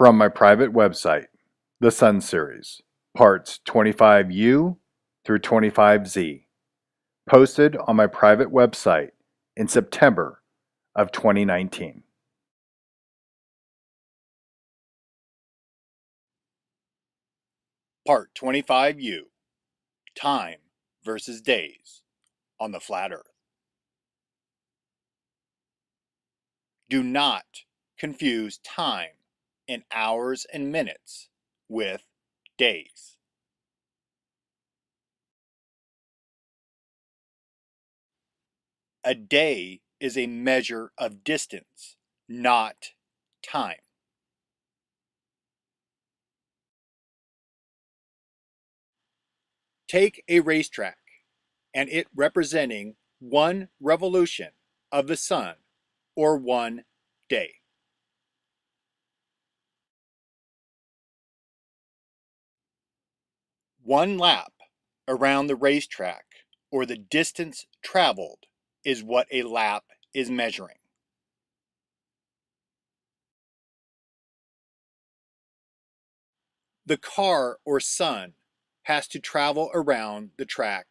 From my private website, the Sun Series, parts 25U through 25Z, posted on my private website in September of 2019. Part 25U, Time versus Days on the Flat Earth. Do not confuse time in hours and minutes with days. A day is a measure of distance, not time. Take a racetrack and it representing one revolution of the sun or one day. One lap around the racetrack or the distance traveled is what a lap is measuring. The car or sun has to travel around the track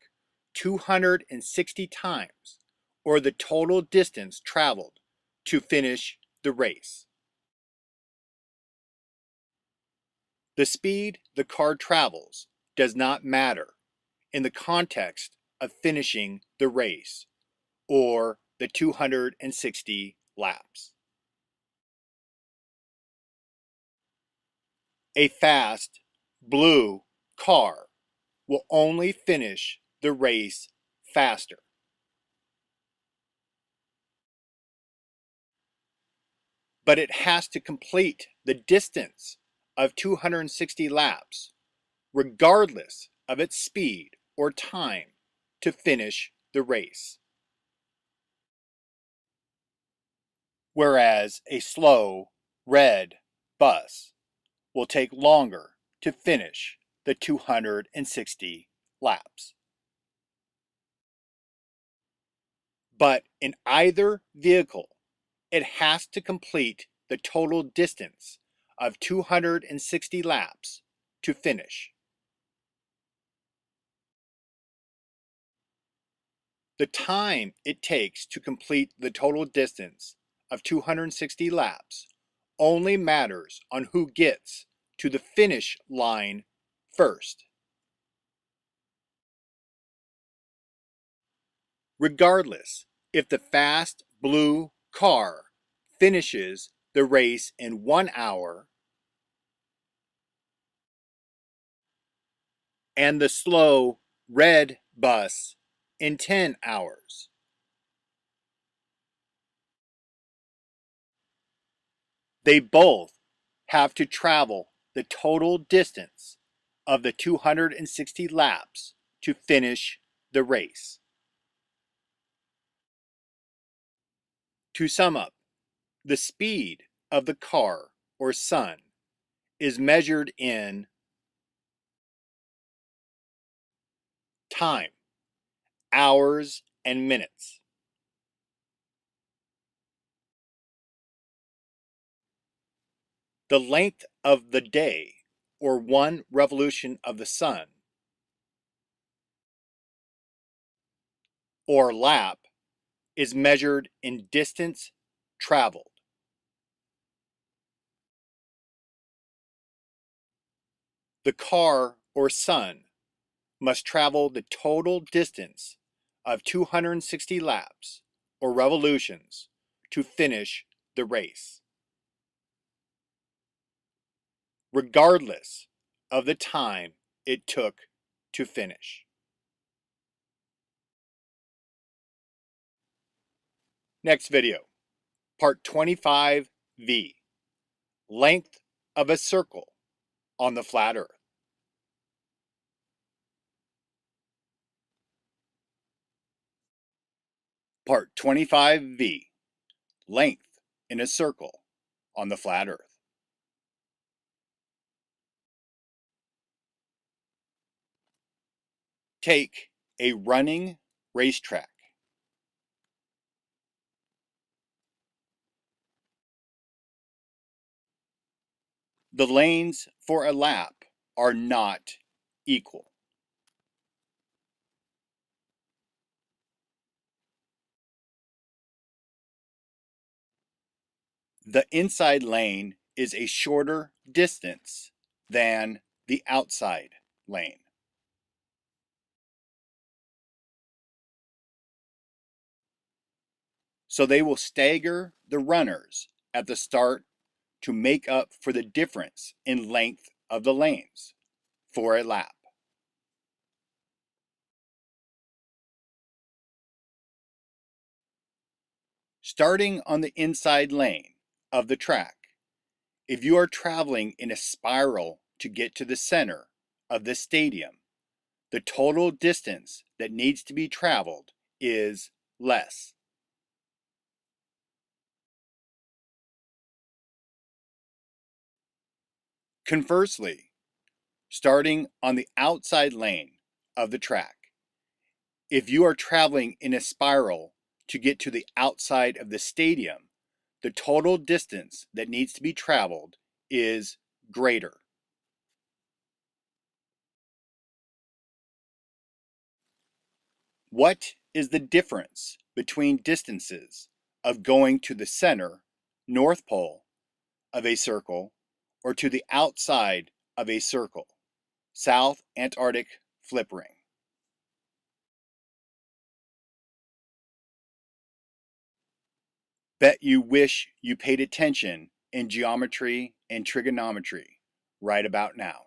260 times, or the total distance traveled to finish the race. The speed the car travels does not matter in the context of finishing the race or the 260 laps. A fast blue car will only finish the race faster. But it has to complete the distance of 260 laps, regardless of its speed or time, to finish the race. Whereas a slow, red bus will take longer to finish the 260 laps. But in either vehicle, it has to complete the total distance of 260 laps to finish. The time it takes to complete the total distance of 260 laps only matters on who gets to the finish line first. Regardless if the fast blue car finishes the race in 1 hour and the slow red bus in 10 hours. They both have to travel the total distance of the 260 laps to finish the race. To sum up, the speed of the car or sun is measured in time, hours and minutes. The length of the day, or one revolution of the sun, or lap, is measured in distance traveled. The car or sun must travel the total distance of 260 laps or revolutions to finish the race, regardless of the time it took to finish. Next video, part 25V, length of a circle on the flat earth. Part 25V, length in a circle on the flat earth. Take a running racetrack. The lanes for a lap are not equal. The inside lane is a shorter distance than the outside lane. So they will stagger the runners at the start to make up for the difference in length of the lanes for a lap. Starting on the inside lane of the track, if you are traveling in a spiral to get to the center of the stadium, the total distance that needs to be traveled is less. Conversely, starting on the outside lane of the track, if you are traveling in a spiral to get to the outside of the stadium, the total distance that needs to be traveled is greater. What is the difference between distances of going to the center, North Pole, of a circle or to the outside of a circle, South Antarctic flip ring? Bet you wish you paid attention in geometry and trigonometry right about now.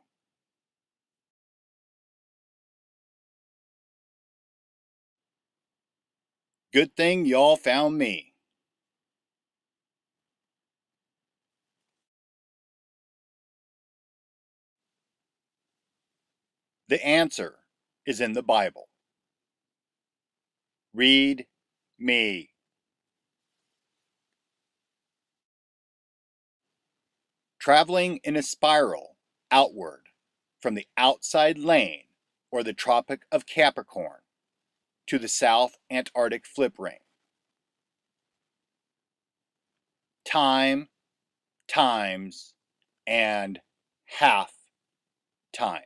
Good thing y'all found me. The answer is in the Bible. Read me. Traveling in a spiral outward from the outside lane or the Tropic of Capricorn to the South Antarctic flip ring. Time, times, and half time.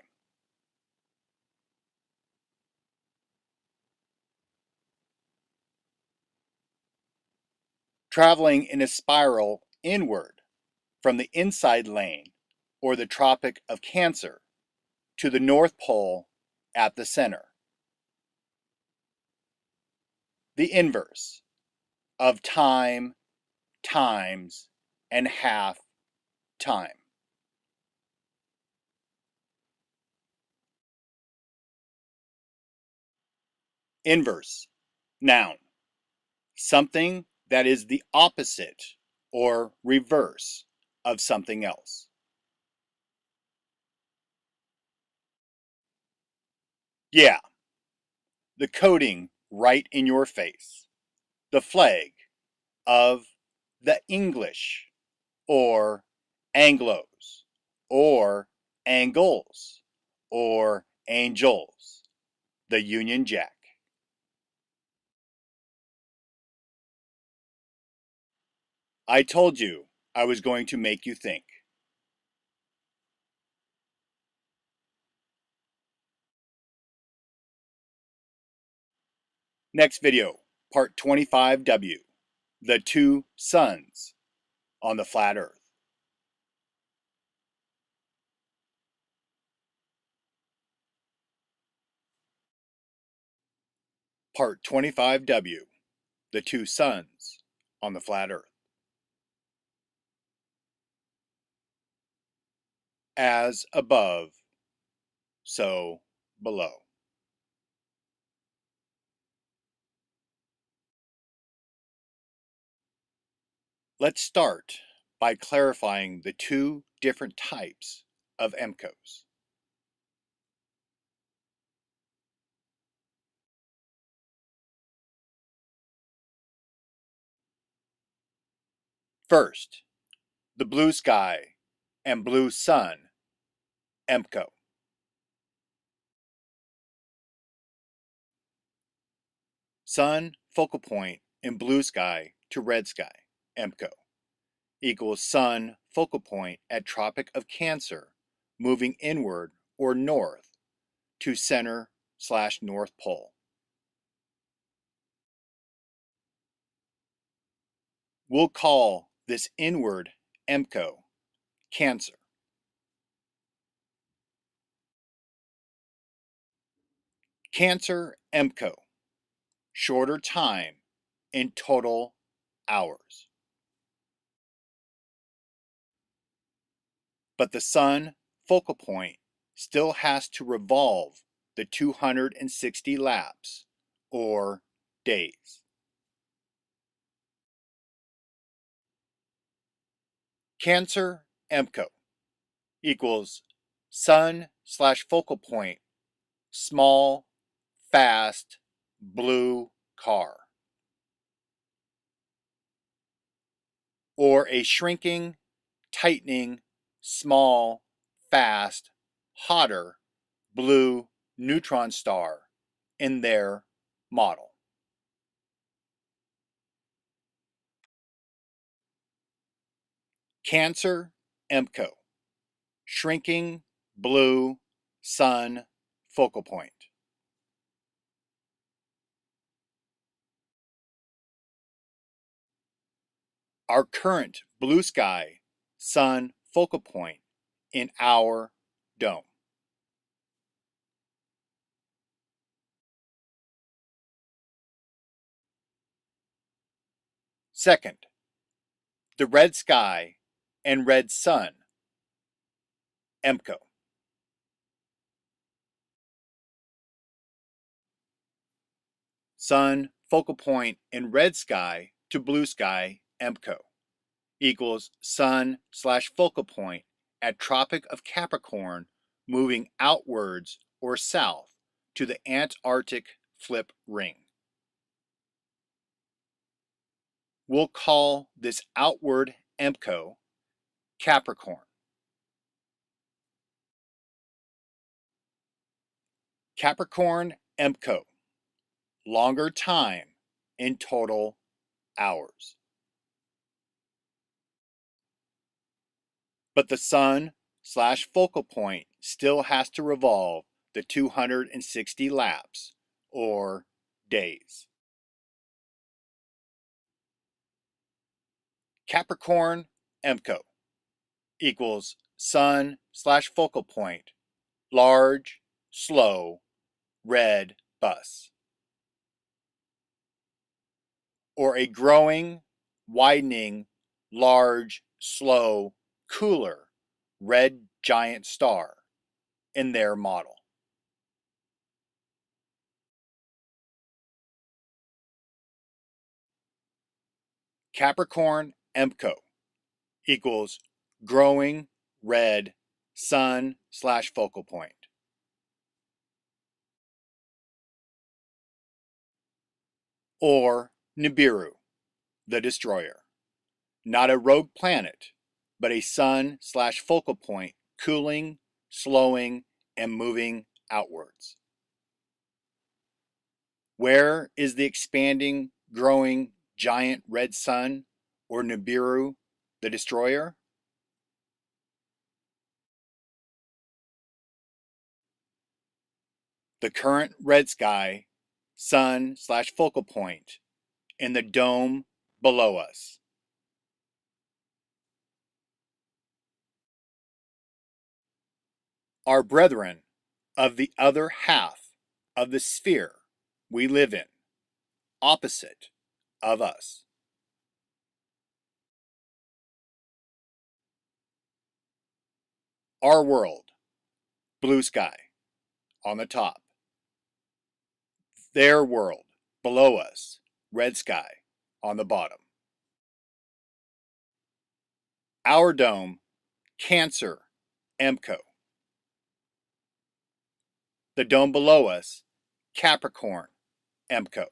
Traveling in a spiral inward from the inside lane or the Tropic of Cancer to the North Pole at the center. The inverse of time, times, and half time. Inverse, noun, something that is the opposite or reverse of something else. Yeah, the coding right in your face. The flag of the English or Anglos or Angles or Angels. The Union Jack. I told you I was going to make you think. Next video, part 25W, the two suns on the flat earth. Part 25W, the two suns on the flat earth. As above, so below. Let's start by clarifying the two different types of EMPCOEs. First, the blue sky and blue sun EMPCOE. Sun focal point in blue sky to red sky EMPCOE. equals Sun focal point at Tropic of Cancer, moving inward or north to center/North Pole. We'll call this inward EMPCOE Cancer. Cancer EMPCOE, shorter time in total hours. But the Sun focal point still has to revolve the 260 laps, or days. Cancer EMPCOE equals Sun/focal point, small, fast, blue car. Or a shrinking, tightening, small, fast, hotter, blue neutron star in their model. Cancer EMPCOE, shrinking, blue, sun, focal point. Our current blue sky, sun focal point in our dome. Second, the red sky and red sun, EMPCOE. Sun focal point in red sky to blue sky, EMPCOE, equals sun/focal point at Tropic of Capricorn moving outwards or south to the Antarctic flip ring. We'll call this outward EMPCOE Capricorn. Capricorn EMPCOE, longer time in total hours. But the sun/focal point still has to revolve the 260 laps, or days. Capricorn EMPCOE equals sun/focal point, large, slow, red bus. Or a growing, widening, large, slow, cooler, red giant star in their model. Capricorn EMPCOE equals growing, red, sun/focal point. Or Nibiru, the destroyer. Not a rogue planet, but a sun/focal point cooling, slowing, and moving outwards. Where is the expanding, growing, giant red sun, or Nibiru, the destroyer? The current red sky, sun/focal point, in the dome below us. Our brethren of the other half of the sphere we live in, opposite of us. Our world, blue sky, on the top. Their world, below us, red sky, on the bottom. Our dome, Cancer EMPCOE. The dome below us, Capricorn EMPCOE.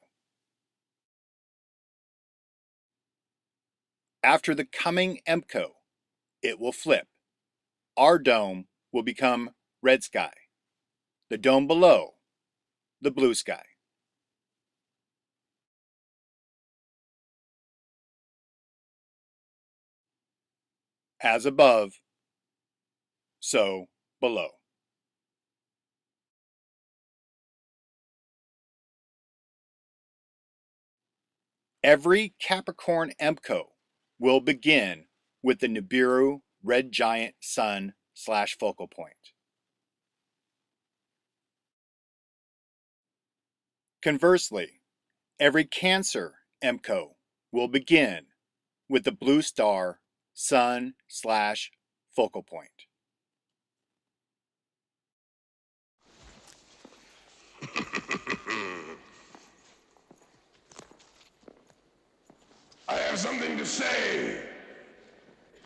After the coming EMPCOE, it will flip. Our dome will become red sky. The dome below, the blue sky. As above, so below. Every Capricorn EMPCOE will begin with the Nibiru red giant sun/focal point. Conversely, every Cancer EMPCOE will begin with the blue star sun/focal point. I have something to say.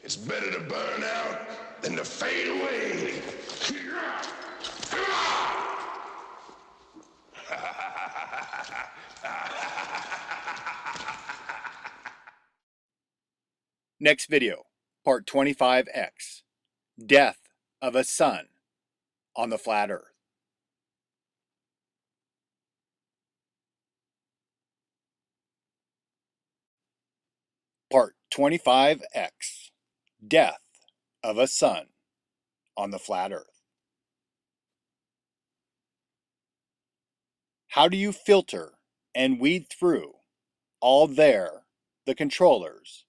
It's better to burn out than to fade away. Next video, part 25X, Death of a Sun on the Flat Earth. Part 25X, Death of a Sun on the Flat Earth. How do you filter and weed through all the controllers,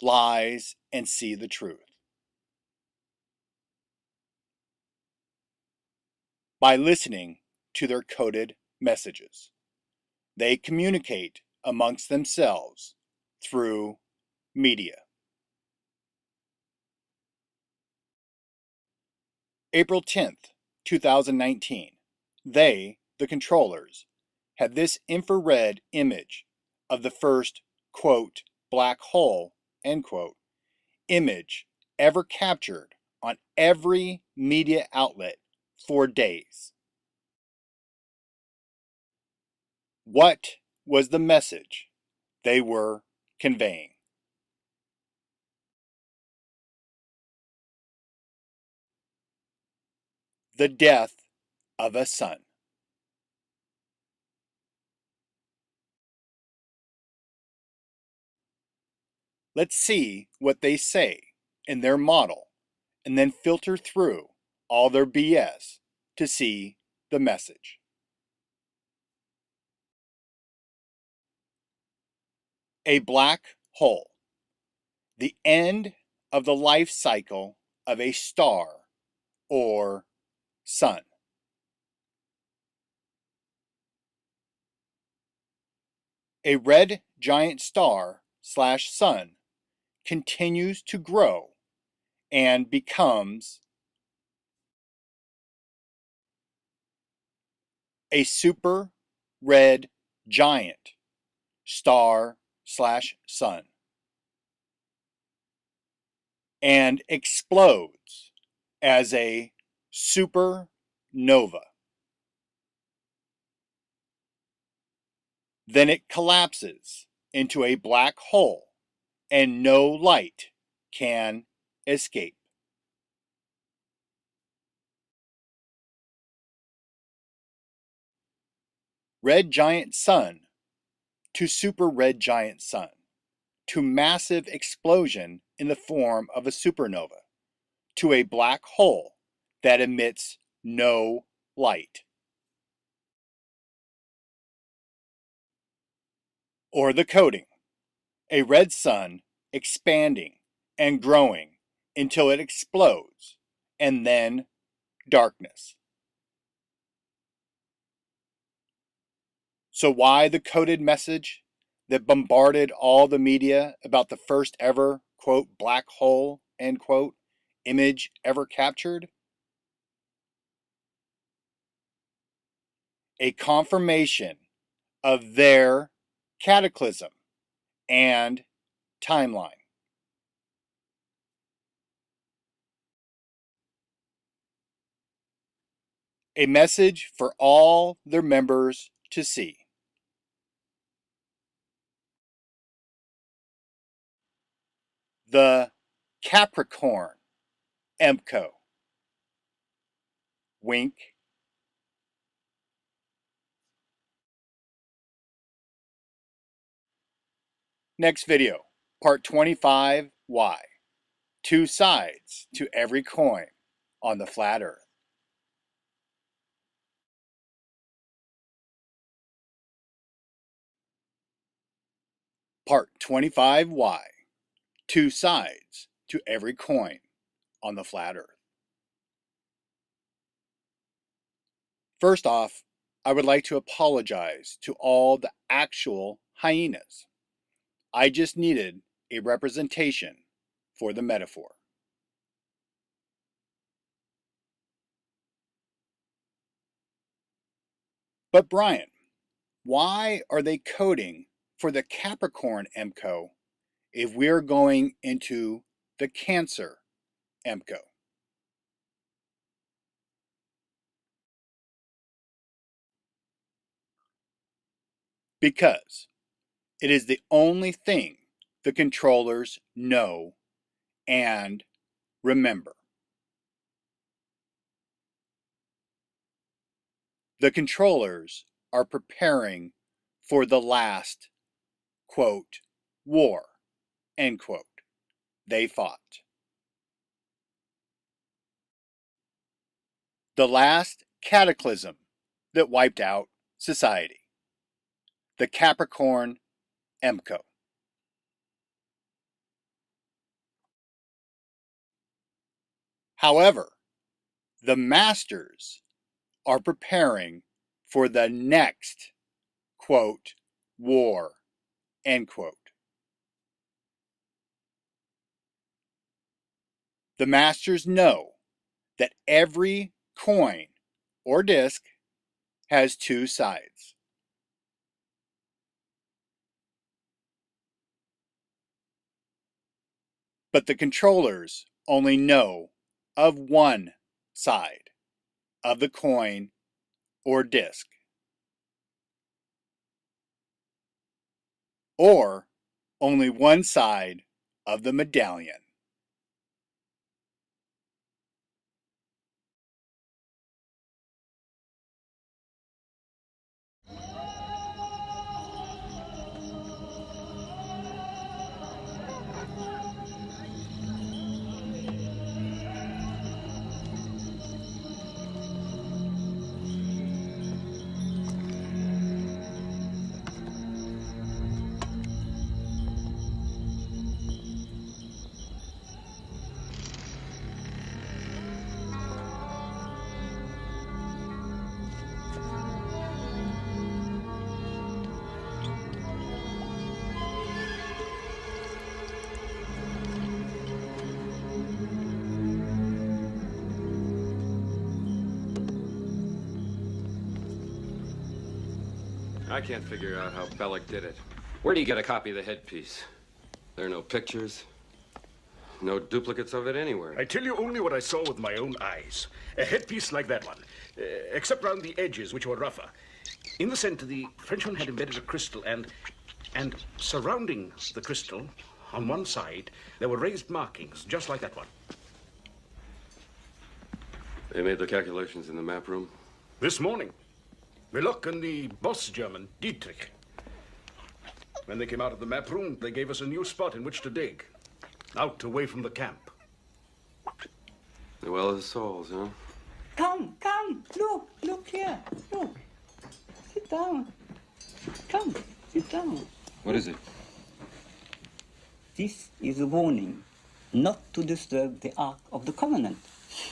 lies, and see the truth? By listening to their coded messages. They communicate amongst themselves through media. April 10th, 2019, they, the controllers, had this infrared image of the first, quote, black hole, end quote, image ever captured on every media outlet for days. What was the message they were conveying? The death of a sun. Let's see what they say in their model and then filter through all their BS to see the message. A black hole. The end of the life cycle of a star or sun. A red giant star/sun continues to grow and becomes a super red giant star/sun and explodes as a supernova. Then it collapses into a black hole and no light can escape. Red giant sun to super red giant sun to massive explosion in the form of a supernova to a black hole that emits no light. Or the coding, a red sun expanding and growing until it explodes, and then darkness. So why the coded message that bombarded all the media about the first ever, quote, black hole, end quote, image ever captured? A confirmation of their cataclysm and timeline. A message for all their members to see. The Capricorn EMPCOE. Wink. Next video, part 25, why. two sides to every coin on the flat earth. Part 25Y, two sides to every coin on the flat earth. First off, I would like to apologize to all the actual hyenas. I just needed a representation for the metaphor. But Brian, why are they coding for the Capricorn EMPCOE if we're going into the Cancer EMPCOE? Because it is the only thing the controllers know and remember. The controllers are preparing for the last, quote, war, end quote, they fought. The last cataclysm that wiped out society. The Capricorn EMPCOE. However, the masters are preparing for the next, quote, war, end quote. The masters know that every coin or disc has two sides. But the controllers only know of one side of the coin or disc, or only one side of the medallion. I can't figure out how Bellick did it. Where do you get a copy of the headpiece? There are no pictures, no duplicates of it anywhere. I tell you only what I saw with my own eyes. A headpiece like that one, except round the edges, which were rougher. In the center, the Frenchman had embedded a crystal, and surrounding the crystal, on one side, there were raised markings, just like that one. They made the calculations in the map room? This morning, Willock and the boss German, Dietrich. When they came out of the map room, they gave us a new spot in which to dig. Out, away from the camp. The Well of the Souls, huh? Come, look here, look. Sit down. Come, sit down. What is it? This is a warning not to disturb the Ark of the Covenant.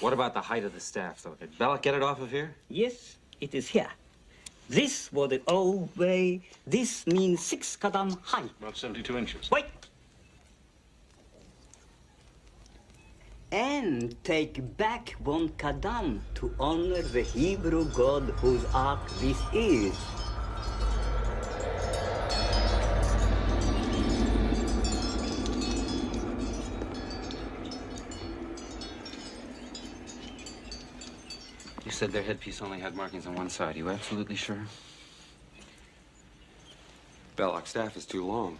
What about the height of the staff, though? Did Bellick get it off of here? Yes, it is here. This was the old way. This means 6 kadam high. About 72 inches. Wait! And take back 1 kadam to honor the Hebrew God whose ark this is. You said their headpiece only had markings on one side. You absolutely sure? Bellock's staff is too long.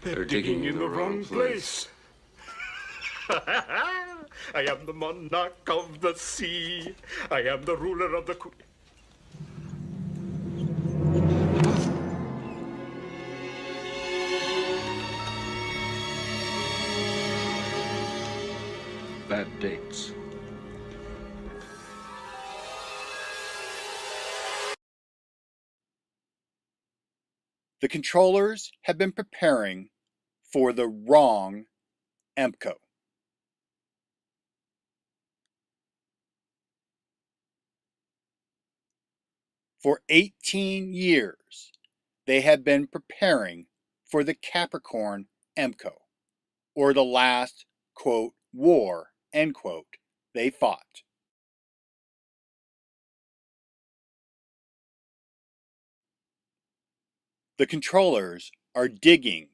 They're digging in the wrong place. I am the monarch of the sea. I am the ruler of the... bad dates. The controllers have been preparing for the wrong EMPCOE. For 18 years, they have been preparing for the Capricorn EMPCOE, or the last, quote, war, end quote, they fought. The controllers are digging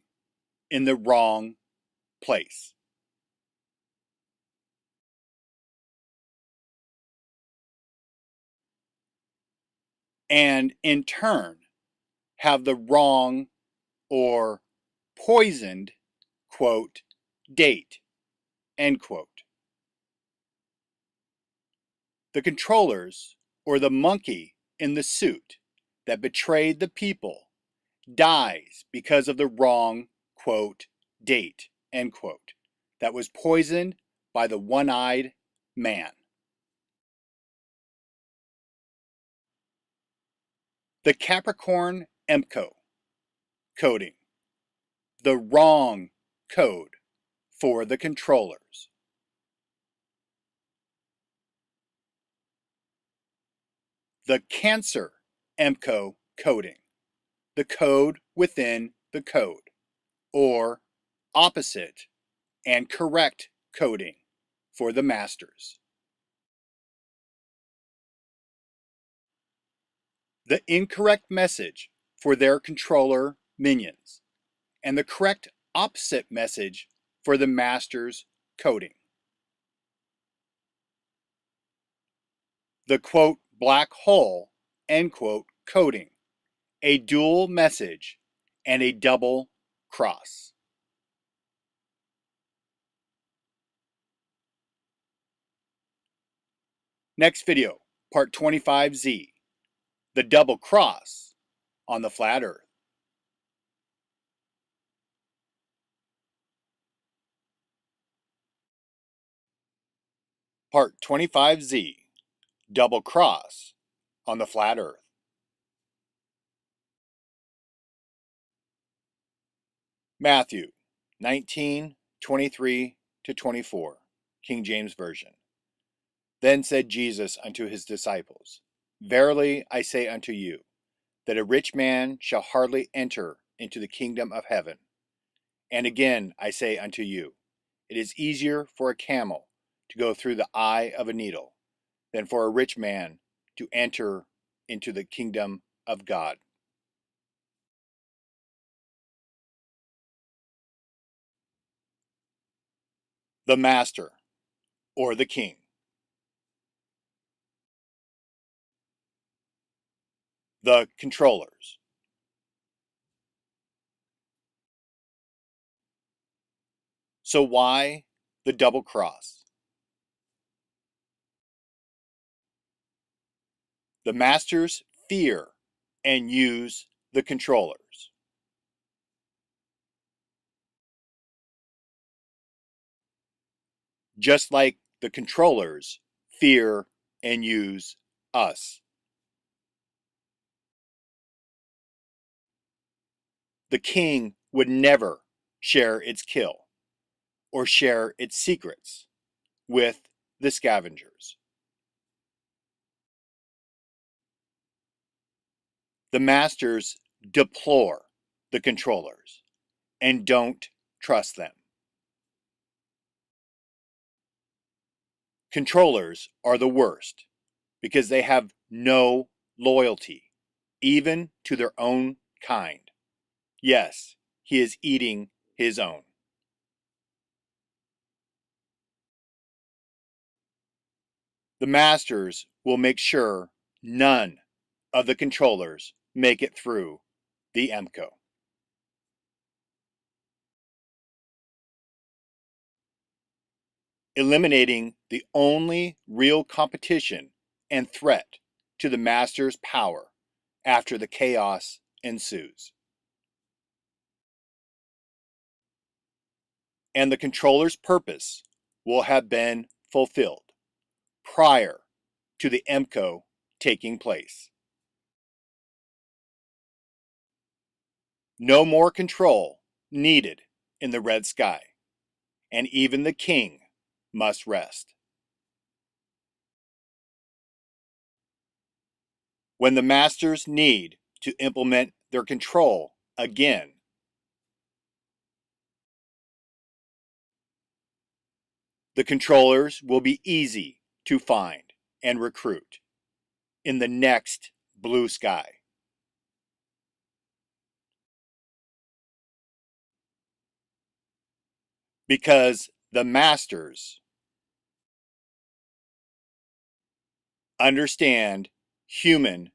in the wrong place. And in turn, have the wrong or poisoned, quote, date, end quote. The controllers, or the monkey in the suit that betrayed the people, dies because of the wrong, quote, date, end quote, that was poisoned by the one-eyed man. The Capricorn EMPCOE coding, the wrong code for the controllers. The Cancer EMPCOE coding, the code within the code, or opposite and correct coding for the masters. The incorrect message for their controller minions, and the correct opposite message for the master's coding. The quote black hole, end quote, coding, a dual message and a double cross. Next video, part 25Z, the double cross on the flat earth. Part 25Z, double cross on the flat earth. Matthew 19:23-24, King James Version. Then said Jesus unto his disciples, Verily I say unto you, that a rich man shall hardly enter into the kingdom of heaven. And again I say unto you, it is easier for a camel to go through the eye of a needle than for a rich man to enter into the kingdom of God. The master, or the king. The controllers. So why the double cross? The masters fear and use the controllers. Just like the controllers fear and use us. The king would never share its kill or share its secrets with the scavengers. The masters deplore the controllers and don't trust them. Controllers are the worst because they have no loyalty, even to their own kind. Yes, he is eating his own. The masters will make sure none of the controllers make it through the EMPCOE. Eliminating the only real competition and threat to the master's power after the chaos ensues. And the controller's purpose will have been fulfilled prior to the EMPCOE taking place. No more control needed in the red sky, and even the king must rest. When the masters need to implement their control again, the controllers will be easy to find and recruit in the next blue sky. Because the masters understand human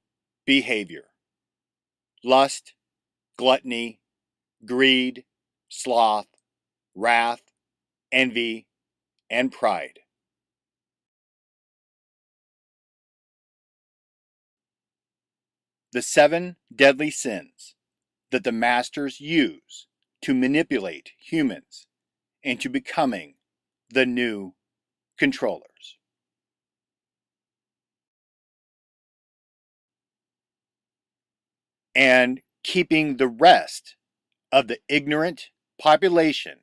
behavior: lust, gluttony, greed, sloth, wrath, envy, and pride. The 7 deadly sins that the masters use to manipulate humans into becoming the new controllers. And keeping the rest of the ignorant population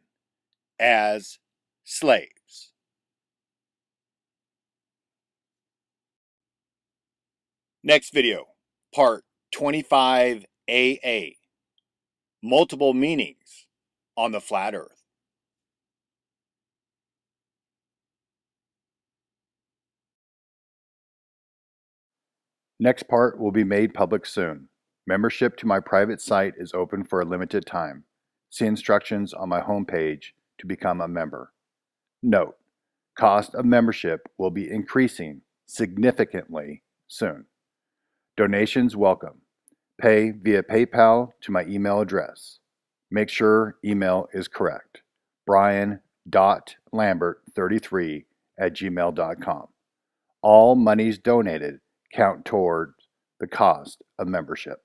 as slaves. Next video, part 25AA, multiple meanings on the flat earth. Next part will be made public soon. Membership to my private site is open for a limited time. See instructions on my homepage to become a member. Note, cost of membership will be increasing significantly soon. Donations welcome. Pay via PayPal to my email address. Make sure email is correct. brian.lambert33@gmail.com. All monies donated count towards the cost of membership.